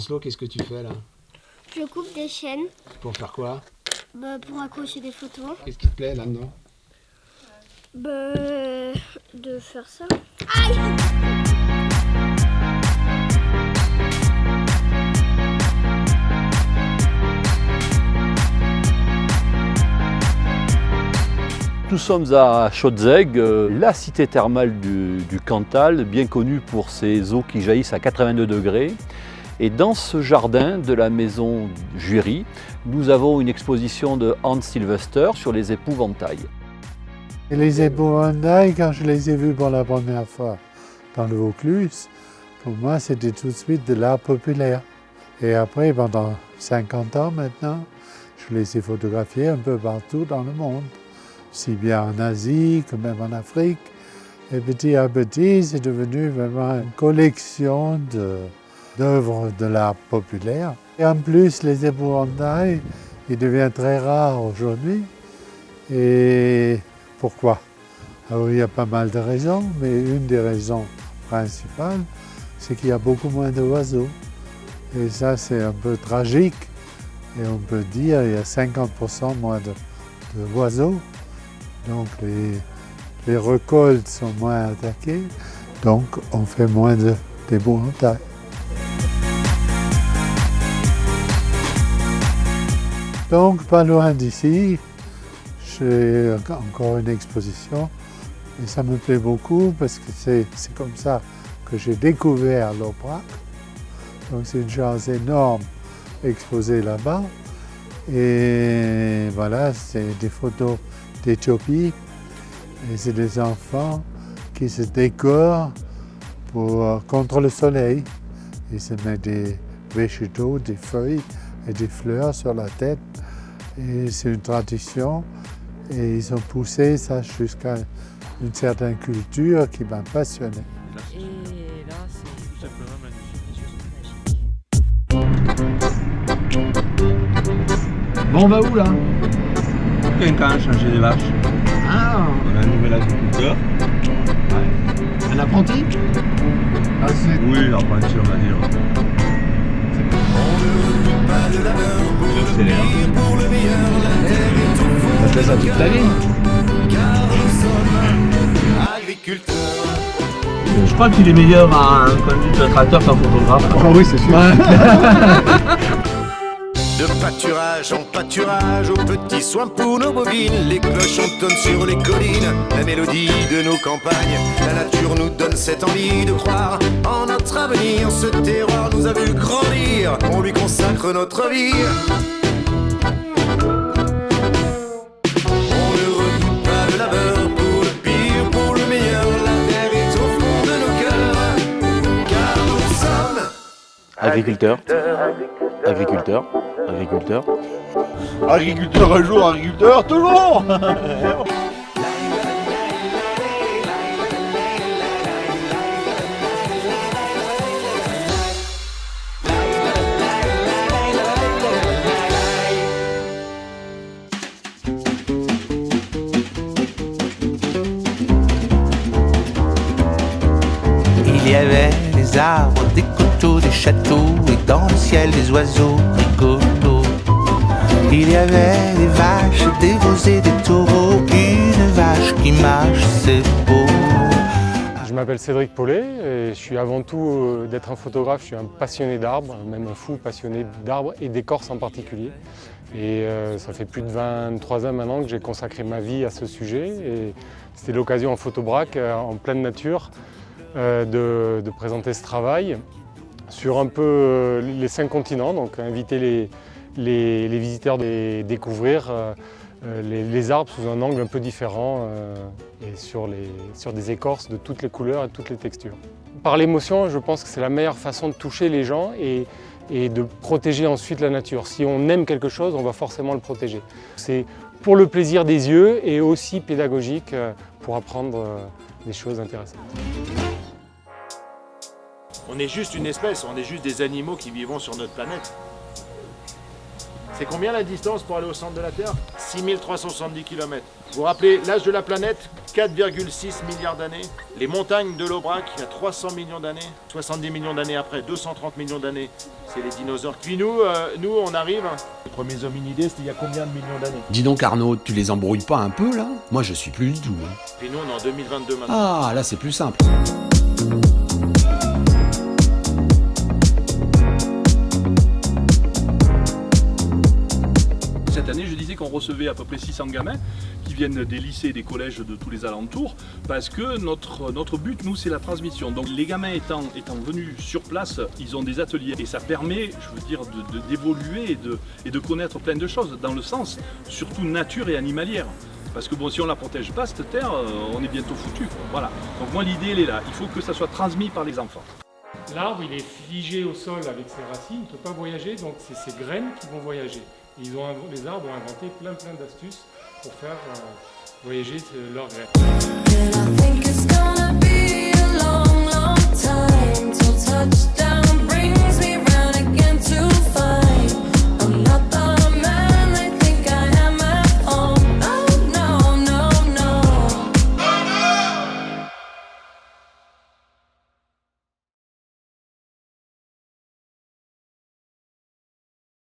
Lancelot, qu'est-ce que tu fais là? Je coupe des chaînes. Pour faire quoi? Pour accrocher des photos. Qu'est-ce qui te plaît là-dedans? De faire ça. Aïe! Nous sommes à Chaudzeg, la cité thermale du Cantal, bien connue pour ses eaux qui jaillissent à 82 degrés. Et dans ce jardin de la maison Jury, nous avons une exposition de Hans Sylvester sur les épouvantails. Et les épouvantails, quand je les ai vus pour la première fois dans le Vaucluse, pour moi c'était tout de suite de l'art populaire. Et après, pendant 50 ans maintenant, je les ai photographiés un peu partout dans le monde, aussi bien en Asie que même en Afrique. Et petit à petit, c'est devenu vraiment une collection d'œuvres de l'art populaire. Et en plus, les épouvantails, ils deviennent très rares aujourd'hui. Et pourquoi? Alors, il y a pas mal de raisons, mais une des raisons principales, c'est qu'il y a beaucoup moins d'oiseaux. Et ça, c'est un peu tragique. Et on peut dire qu'il y a 50% moins d'oiseaux. Donc, les récoltes sont moins attaquées. Donc, on fait moins d'épouvantails. Donc, pas loin d'ici, j'ai encore une exposition et ça me plaît beaucoup parce que c'est comme ça que j'ai découvert l'Aubrac. Donc, c'est une chance énorme exposée là-bas. Et voilà, c'est des photos d'Éthiopie et c'est des enfants qui se décorent contre le soleil. Ils se mettent des végétaux, des feuilles et des fleurs sur la tête. Et c'est une tradition et ils ont poussé ça jusqu'à une certaine culture qui m'a passionné. Et là, c'est tout simplement magnifique. Bon, on va où là? Quelqu'un a changé les vaches. Ah, On a un nouvel agriculteur. un apprenti? Ah, Oui, apprenti, on va dire. C'est l'air. Ça fait ça toute ta vie? Je crois qu'il est meilleur à un conduite de tracteur qu'un photographe. Ah oui, c'est sûr. De pâturage en pâturage, aux petits soins pour nos bovines, les cloches entonnent sur les collines, la mélodie de nos campagnes. La nature nous donne cette envie de croire en notre avenir. Ce terroir nous a vu grandir, on lui consacre notre vie. On ne redoute pas le labeur, pour le pire, pour le meilleur. La terre est au fond de nos cœurs, car nous sommes Agriculteur, agriculteur, agriculteur. Agriculteur un jour, agriculteur toujours. Il y avait des arbres, des coteaux, des châteaux, et dans le ciel des oiseaux rigolos. Il y avait des vaches, des veaux et des taureaux, une vache qui marche, c'est beau. Je m'appelle Cédric Paulet et je suis avant tout d'être un photographe, je suis un passionné d'arbres, même un fou passionné d'arbres et d'écorce en particulier. Et ça fait plus de 23 ans maintenant que j'ai consacré ma vie à ce sujet et c'était l'occasion en Photobrac, en pleine nature, de présenter ce travail sur un peu les 5 continents, donc inviter les visiteurs à découvrir les arbres sous un angle un peu différent et sur des écorces de toutes les couleurs et de toutes les textures. Par l'émotion, je pense que c'est la meilleure façon de toucher les gens et de protéger ensuite la nature. Si on aime quelque chose, on va forcément le protéger. C'est pour le plaisir des yeux et aussi pédagogique pour apprendre des choses intéressantes. On est juste une espèce, on est juste des animaux qui vivons sur notre planète. C'est combien la distance pour aller au centre de la Terre? 6370 km. Vous vous rappelez l'âge de la planète? 4,6 milliards d'années. Les montagnes de l'Aubrac, il y a 300 millions d'années. 70 millions d'années après, 230 millions d'années, c'est les dinosaures. Puis nous, on arrive. Les premiers hominidés, c'était il y a combien de millions d'années? Dis donc Arnaud, tu les embrouilles pas un peu là? Moi je suis plus du tout. Hein. Puis nous, on est en 2022 maintenant. Ah, là c'est plus simple. Cette année, je disais qu'on recevait à peu près 600 gamins qui viennent des lycées et des collèges de tous les alentours parce que notre but, nous, c'est la transmission. Donc les gamins étant venus sur place, ils ont des ateliers et ça permet, je veux dire, d'évoluer et de connaître plein de choses dans le sens, surtout nature et animalière. Parce que bon, si on ne la protège pas, cette terre, on est bientôt foutu. Voilà. Donc moi, l'idée, elle est là. Il faut que ça soit transmis par les enfants. L'arbre, il est figé au sol avec ses racines, il ne peut pas voyager, donc c'est ses graines qui vont voyager. Et les arbres ont inventé plein d'astuces pour faire voyager leurs graines.